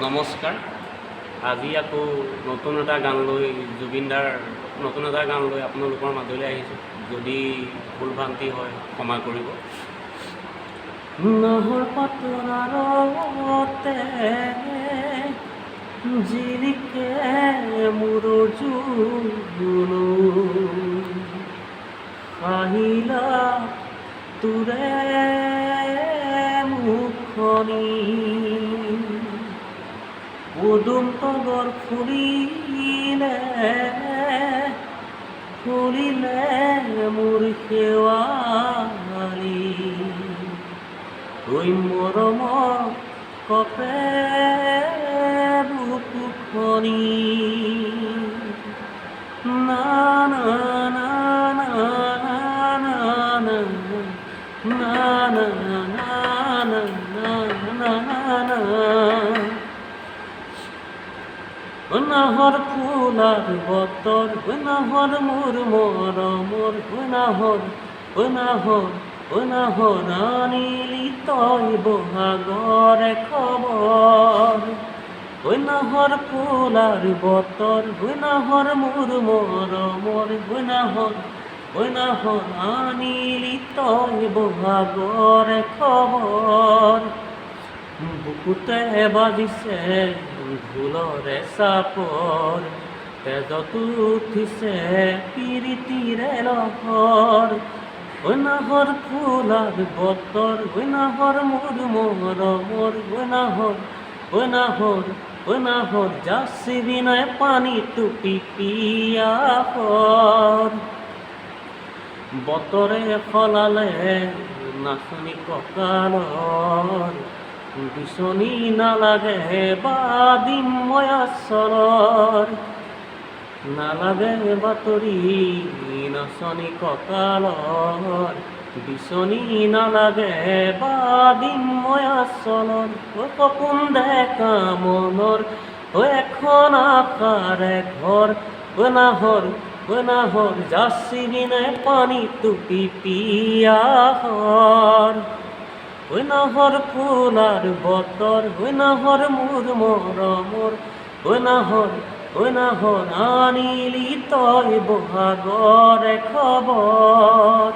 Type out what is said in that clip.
নমস্কাৰ। আজি আকৌ নতুন এটা গান লৈ জুবিনদাৰ নতুন এটা গান লৈ আপোনালোকৰ মাজলৈ আহিছোঁ। যদি ভুল ভ্ৰান্তি হয় ক্ষমা কৰিব। নহৰ পাতৰাতে জিলিকে মোৰ জুনু আহিলা তোৰে মুখনি পদুম তগৰ ফুলিলে মোৰ শেৱালি ঐ মৰমৰ কপে বুকুখনি না না না না না না না না না না না নাহৰ ফুলাৰ বতৰ নাহৰ মোৰ মৰমৰ নাহৰ আনিলি তই বহাগৰে খবৰ নাহৰ ফুলাৰ বতৰ নাহৰ মোৰ মৰমৰ নাহৰ আনিলি তই বহাগৰে খবৰ বুকুতে বাজিছে ঢোলৰে চাপৰ তেজত উঠিছে পিৰিতিৰে লহৰ নাহৰ ফুলাৰ বতৰ নাহৰ মোৰ মৰমৰ নাহৰ যাচি বিনাই পানী টুপি পিয়াহৰ বতৰে সলালে নাচনি কঁকালৰ বিচনী নালাগে বাদিম ময়াচলৰ নালাগে বাতৰি নাচনি কঁকালৰ বিচনী নালাগে বাদিম ময়াচলৰ সপোন দেখা মনৰ এখন আকাৰে ঘৰ নাহৰ যাচি বিনাই পানী টুপি পিয়াহৰ নাহৰ ফুলাৰ বতৰ নাহৰ মোৰ মৰমৰ নাহৰ আনিলি তই বহাগৰে খবৰ।